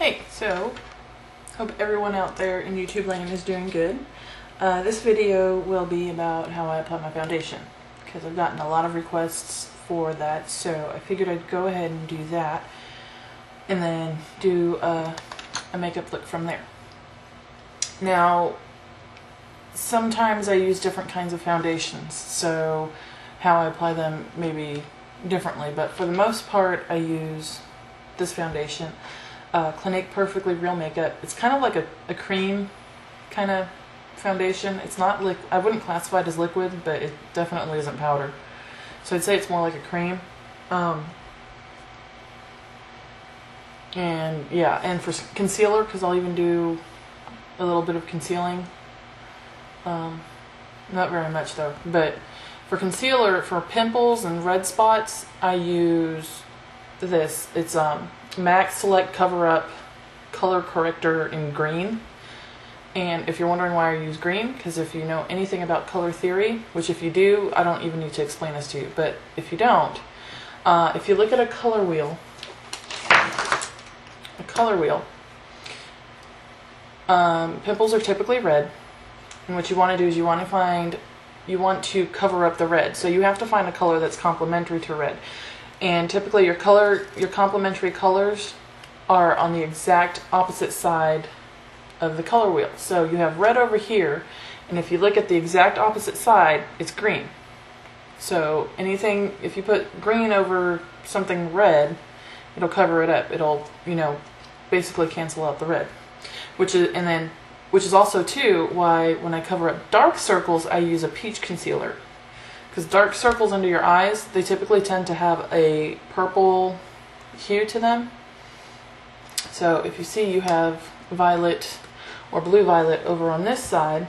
Hey, so hope everyone out there in YouTube land is doing good. This video will be about how I apply my foundation because I've gotten a lot of requests for that, so I figured I'd go ahead and do that and then do a makeup look from there. Now, sometimes I use different kinds of foundations, so how I apply them may be differently, but for the most part I use this foundation. Clinique Perfectly Real Makeup. It's kind of like a cream kind of foundation. It's not I wouldn't classify it as liquid, but it definitely isn't powder. So I'd say it's more like a cream. And yeah, and for concealer, because I'll even do a little bit of concealing. Not very much though, but for concealer, for pimples and red spots, I use this. It's MAC Select Cover Up Color Corrector in green. And if you're wondering why I use green, because if you know anything about color theory, which if you do, I don't even need to explain this to you, but if you don't, if you look at a color wheel, pimples are typically red, and what you want to do is you want to cover up the red, so you have to find a color that's complementary to red. And typically your complementary colors are on the exact opposite side of the color wheel. So you have red over here, and if you look at the exact opposite side, it's green. So if you put green over something red, it'll cover it up. It'll, basically cancel out the red. Which is also too why when I cover up dark circles, I use a peach concealer. Because dark circles under your eyes, they typically tend to have a purple hue to them. So if you see, you have violet or blue violet over on this side,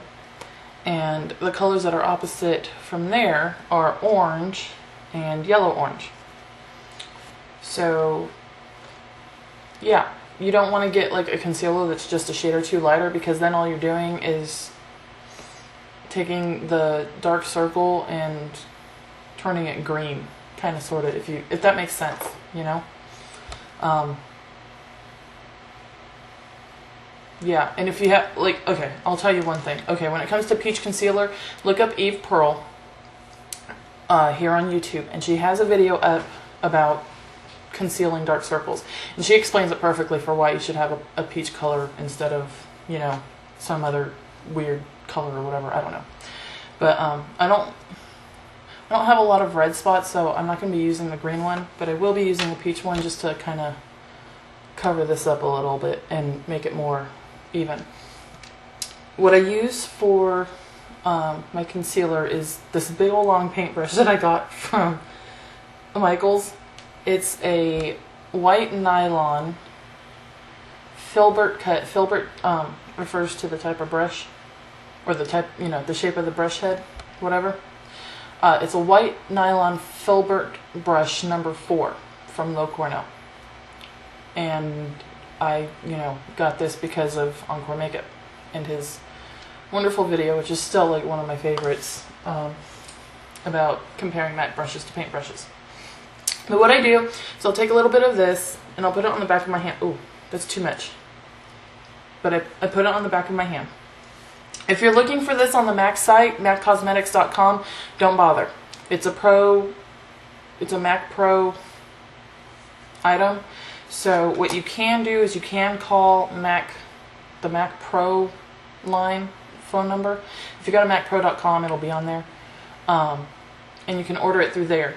and the colors that are opposite from there are orange and yellow orange. So yeah, you don't want to get like a concealer that's just a shade or two lighter, because then all you're doing is taking the dark circle and turning it green, kind of, sort of, if that makes sense, yeah. And if you have okay, I'll tell you one thing. Okay, when it comes to peach concealer, look up Eve Pearl here on YouTube, and she has a video up about concealing dark circles, and she explains it perfectly for why you should have a peach color instead of some other weird color or whatever. I don't know, but I don't have a lot of red spots, so I'm not going to be using the green one, but I will be using the peach one just to kind of cover this up a little bit and make it more even. What I use for my concealer is this big old long paintbrush that I got from Michael's. It's a white nylon Filbert cut. Filbert refers to the type of brush, or the type, the shape of the brush head, whatever. It's a white nylon Filbert brush number 4 from Loew Cornell. And I, got this because of Encore Makeup and his wonderful video, which is still like one of my favorites, about comparing matte brushes to paint brushes. But what I do is I'll take a little bit of this and I'll put it on the back of my hand. Ooh, that's too much. But I put it on the back of my hand. If you're looking for this on the MAC site, maccosmetics.com, don't bother. It's a MAC Pro item. So what you can do is you can call the MAC Pro line phone number. If you go to maccpro.com, it'll be on there. And you can order it through there.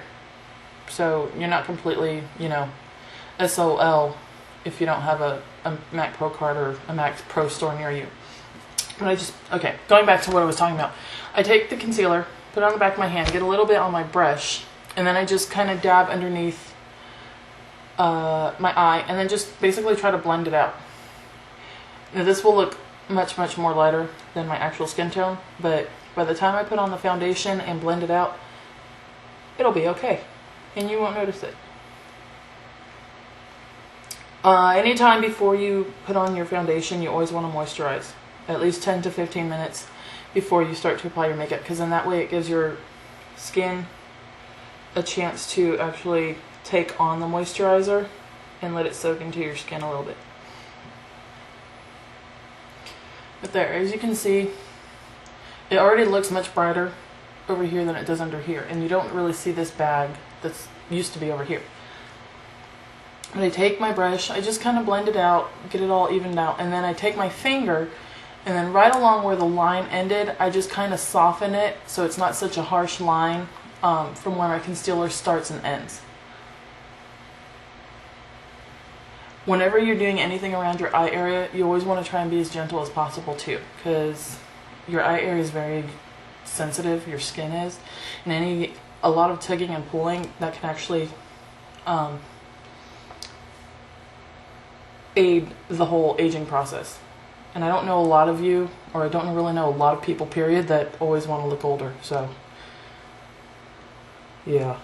So you're not completely, SOL if you don't have a Mac Pro card or a Mac Pro store near you. But okay, going back to what I was talking about. I take the concealer, put it on the back of my hand, get a little bit on my brush, and then I just kind of dab underneath my eye, and then just basically try to blend it out. Now this will look much, much more lighter than my actual skin tone, but by the time I put on the foundation and blend it out, it'll be okay, and you won't notice it. Anytime before you put on your foundation, you always want to moisturize. At least 10 to 15 minutes before you start to apply your makeup, because in that way it gives your skin a chance to actually take on the moisturizer and let it soak into your skin a little bit. But there, as you can see, it already looks much brighter over here than it does under here. And you don't really see this bag that's used to be over here. But I take my brush, I just kind of blend it out, get it all evened out, and then I take my finger, and then right along where the line ended, I just kind of soften it so it's not such a harsh line from where my concealer starts and ends. Whenever you're doing anything around your eye area, you always want to try and be as gentle as possible too, because your eye area is very sensitive, your skin is, and a lot of tugging and pulling that can actually aid the whole aging process. And I don't know a lot of you, or I don't really know a lot of people, period, that always want to look older, so yeah.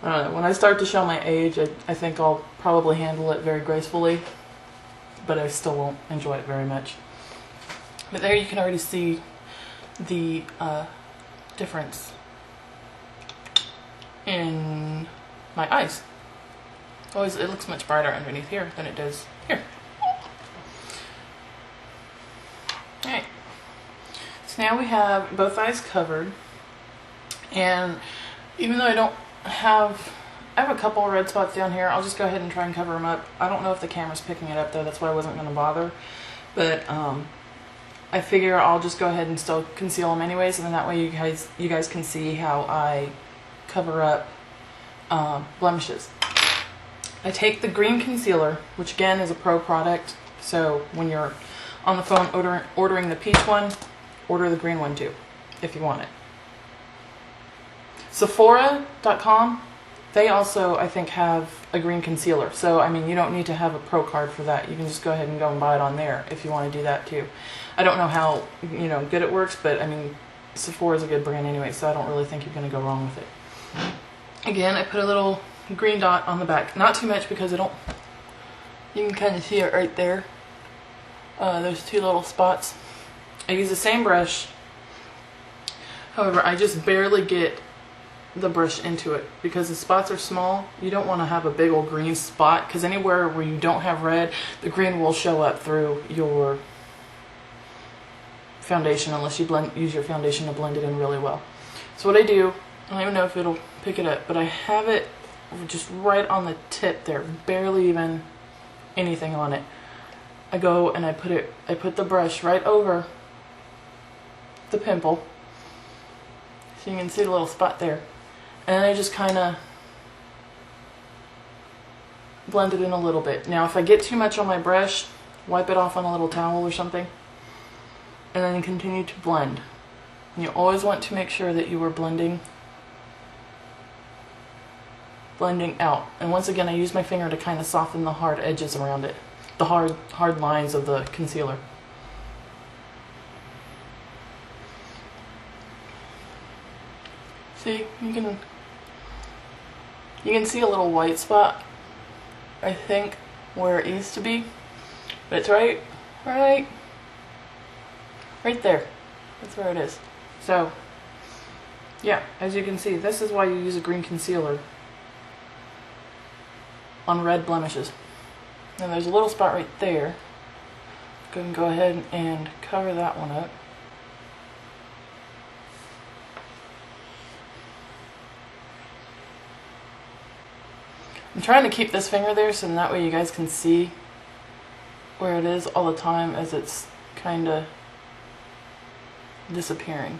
I don't know, when I start to show my age, I think I'll probably handle it very gracefully, but I still won't enjoy it very much. But there you can already see the difference in my eyes. Always, it looks much brighter underneath here than it does here. Alright, so now we have both eyes covered, and even though I have a couple of red spots down here, I'll just go ahead and try and cover them up. I don't know if the camera's picking it up though, that's why I wasn't going to bother, but I figure I'll just go ahead and still conceal them anyways, and then that way you guys can see how I cover up blemishes. I take the green concealer, which again is a pro product, so when you're on the phone ordering the peach one, order the green one too, if you want it. Sephora.com, they also, I think, have a green concealer, so I mean, you don't need to have a pro card for that. You can just go ahead and go and buy it on there if you want to do that too. I don't know how, good it works, but I mean, Sephora is a good brand anyway, so I don't really think you're going to go wrong with it. Again, I put a little green dot on the back. Not too much because you can kind of see it right there. There's two little spots. I use the same brush. However, I just barely get the brush into it because the spots are small. You don't want to have a big old green spot because anywhere where you don't have red, the green will show up through your foundation unless you use your foundation to blend it in really well. So what I do, I don't even know if it'll pick it up, but I have it just right on the tip there, barely even anything on it. I go and I put the brush right over the pimple, so you can see the little spot there, and then I just kind of blend it in a little bit. Now if I get too much on my brush, wipe it off on a little towel or something, and then continue to blend. And you always want to make sure that you are blending out. And once again, I use my finger to kind of soften the hard edges around it, the hard lines of the concealer. See, you can see a little white spot, I think, where it used to be, but it's right there. That's where it is. So yeah, as you can see, this is why you use a green concealer on red blemishes. And there's a little spot right there. Go ahead and cover that one up. I'm trying to keep this finger there so that way you guys can see where it is all the time as it's kind of disappearing.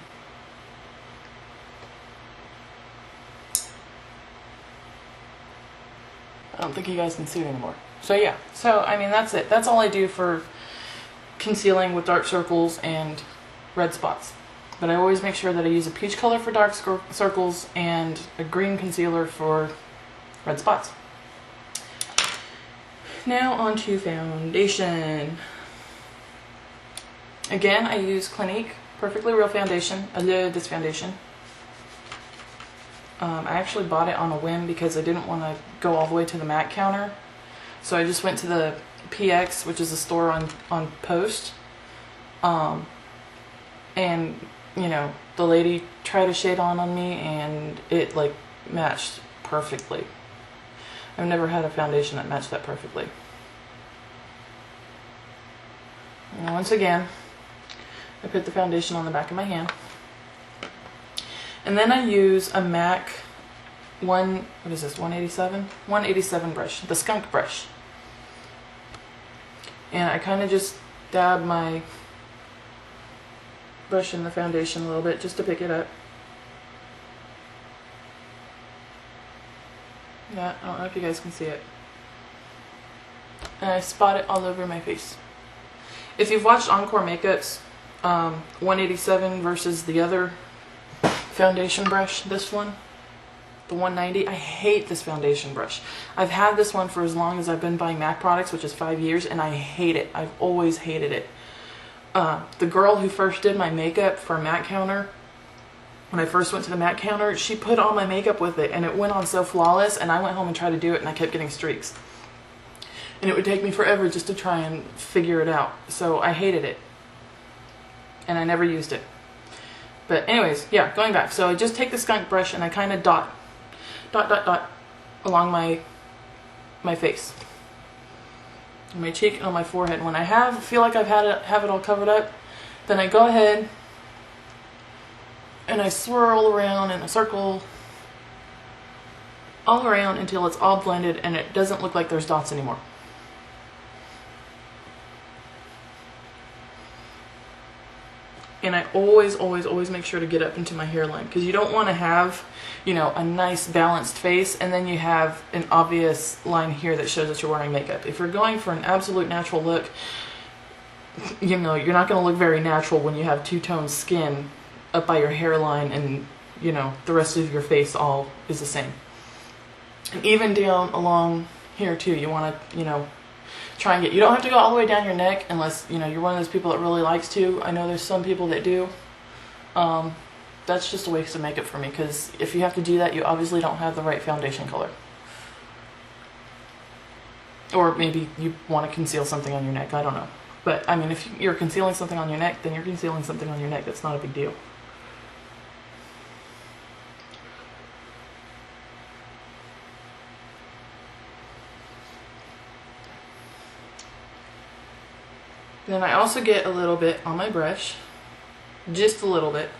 I don't think you guys can see it anymore. So yeah, so I mean that's it. That's all I do for concealing with dark circles and red spots. But I always make sure that I use a peach color for dark circles and a green concealer for red spots. Now on to foundation. Again, I use Clinique Perfectly Real Foundation. I love this foundation. I actually bought it on a whim because I didn't want to go all the way to the MAC counter. So I just went to the PX, which is a store on Post. And, the lady tried a shade on me and it like matched perfectly. I've never had a foundation that matched that perfectly. And once again, I put the foundation on the back of my hand. And then I use a MAC what is this, 187? 187 brush, the Skunk brush. And I kind of just dab my brush in the foundation a little bit just to pick it up. Yeah, I don't know if you guys can see it. And I spot it all over my face. If you've watched Encore Makeup's 187 versus the other foundation brush, this one, the 190, I hate this foundation brush. I've had this one for as long as I've been buying MAC products, which is 5 years, and I hate it. I've always hated it. The girl who first did my makeup for MAC counter, when I first went to the MAC counter, she put all my makeup with it, and it went on so flawless, and I went home and tried to do it, and I kept getting streaks. And it would take me forever just to try and figure it out. So I hated it. And I never used it. But anyways, yeah, going back. So I just take the Skunk brush and I kind of dot along my face. On my cheek and on my forehead. And when I feel like have it all covered up, then I go ahead and I swirl around in a circle all around until it's all blended and it doesn't look like there's dots anymore. And I always make sure to get up into my hairline, because you don't want to have, you know, a nice balanced face and then you have an obvious line here that shows that you're wearing makeup. If you're going for an absolute natural look, you know, you're not going to look very natural when you have two-tone skin up by your hairline and, you know, the rest of your face all is the same. And even down along here too, you want to, you know, try and you don't have to go all the way down your neck unless, you know, you're one of those people that really likes to. I know there's some people that do. That's just a waste of makeup for me, because if you have to do that, you obviously don't have the right foundation color. Or maybe you want to conceal something on your neck, I don't know. But I mean, if you're concealing something on your neck, then you're concealing something on your neck. That's not a big deal. Then I also get a little bit on my brush, just a little bit,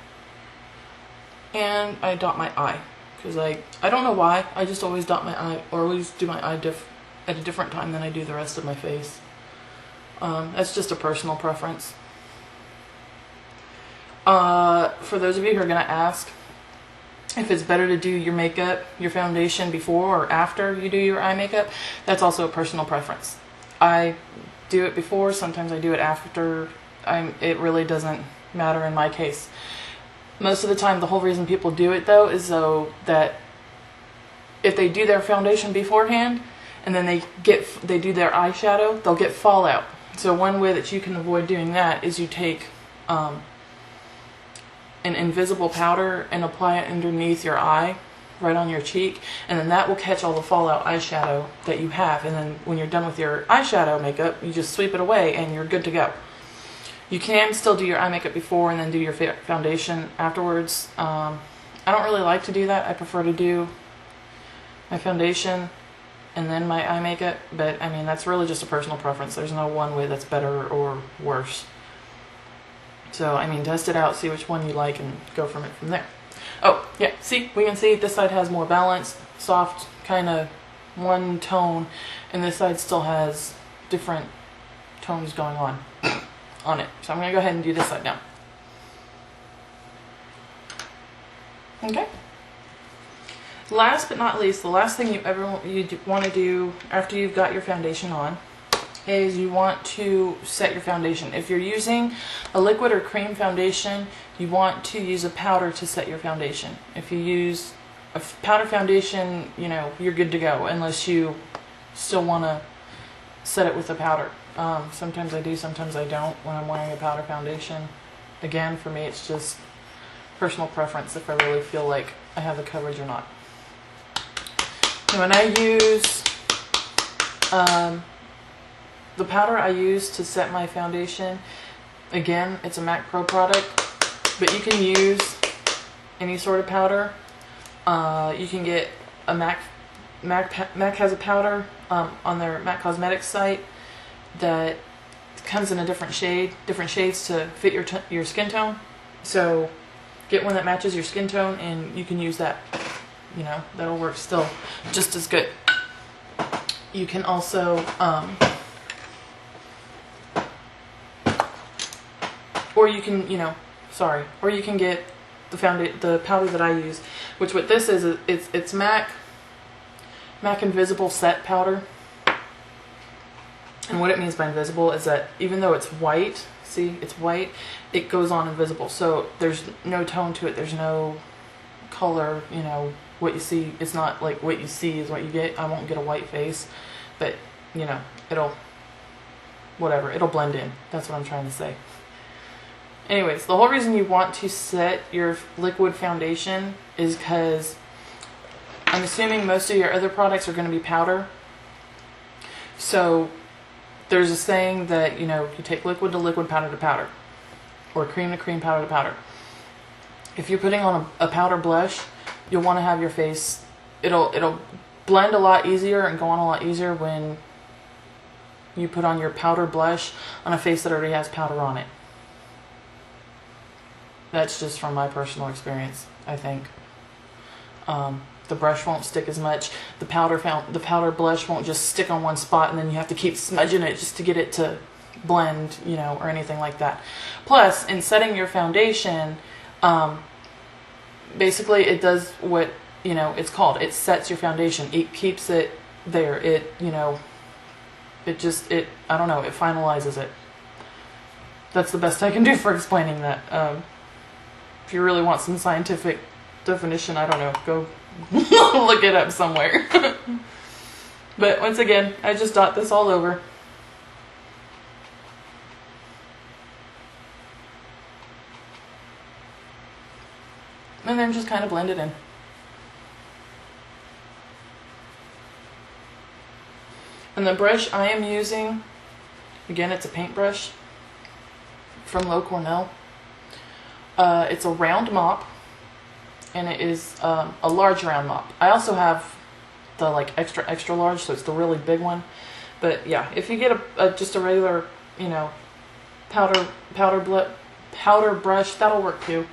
and I dot my eye, because I don't know why, I just always dot my eye, or always do my eye at a different time than I do the rest of my face. That's just a personal preference. For those of you who are going to ask if it's better to do your makeup, your foundation before or after you do your eye makeup, that's also a personal preference. I do it before, sometimes I do it after. It really doesn't matter in my case. Most of the time, the whole reason people do it though is so that if they do their foundation beforehand and then they do their eyeshadow, they'll get fallout. So one way that you can avoid doing that is you take an invisible powder and apply it underneath your eye, right on your cheek, and then that will catch all the fallout eyeshadow that you have, and then when you're done with your eyeshadow makeup, you just sweep it away and you're good to go. You can still do your eye makeup before and then do your foundation afterwards. I don't really like to do that. I prefer to do my foundation and then my eye makeup, but I mean, that's really just a personal preference. There's no one way that's better or worse. So I mean, test it out, see which one you like, and go from there. Oh, yeah, see, we can see this side has more balance, soft, kind of one tone, and this side still has different tones going on it. So I'm going to go ahead and do this side now. Okay. Last but not least, the last thing you want to do after you've got your foundation on is you want to set your foundation. If you're using a liquid or cream foundation, you want to use a powder to set your foundation. If you use a powder foundation, you know, you're good to go, unless you still want to set it with a powder. Sometimes I do, sometimes I don't when I'm wearing a powder foundation. Again, for me, it's just personal preference if I really feel like I have the coverage or not. And when I use the powder I use to set my foundation, again, it's a MAC Pro product, but you can use any sort of powder. You can get a MAC has a powder on their MAC Cosmetics site that comes in a different shades to fit your skin tone. So get one that matches your skin tone, and you can use that. You know, that'll work still just as good. You can also, or you can, or you can get the powder that I use, which what this is, it's MAC Invisible Set Powder. And what it means by invisible is that even though it's white, see, it's white, it goes on invisible. So there's no tone to it. There's no color, you know, what you see. It's not like what you see is what you get. I won't get a white face, but, you know, it'll blend in. That's what I'm trying to say. Anyways, the whole reason you want to set your liquid foundation is because I'm assuming most of your other products are going to be powder. So there's a saying that, you know, you take liquid to liquid, powder to powder, or cream to cream, powder to powder. If you're putting on a powder blush, you'll want to have your face, it'll blend a lot easier and go on a lot easier when you put on your powder blush on a face that already has powder on it. That's just from my personal experience, I think. The brush won't stick as much. The powder blush won't just stick on one spot, and then you have to keep smudging it just to get it to blend, you know, or anything like that. Plus, in setting your foundation, basically it does what, you know, it's called. It sets your foundation. It keeps it there. It, you know, I don't know, it finalizes it. That's the best I can do for explaining that. If you really want some scientific definition, I don't know, go look it up somewhere. But once again, I just dot this all over. And then just kind of blend it in. And the brush I am using, again, it's a paintbrush from Loew Cornell. It's a round mop, and it is a large round mop. I also have the like extra large, so it's the really big one. But yeah, if you get just a regular, you know, powder brush, that'll work too.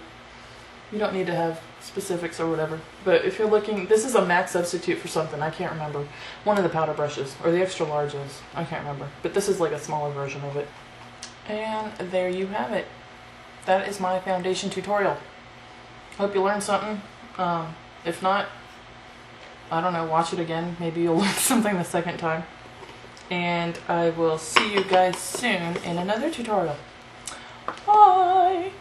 You don't need to have specifics or whatever. But if you're looking, this is a MAC substitute for something. I can't remember. One of the powder brushes, or the extra large is. I can't remember. But this is like a smaller version of it. And there you have it. That is my foundation tutorial. Hope you learned something. If not, I don't know, watch it again. Maybe you'll learn something the second time. And I will see you guys soon in another tutorial. Bye!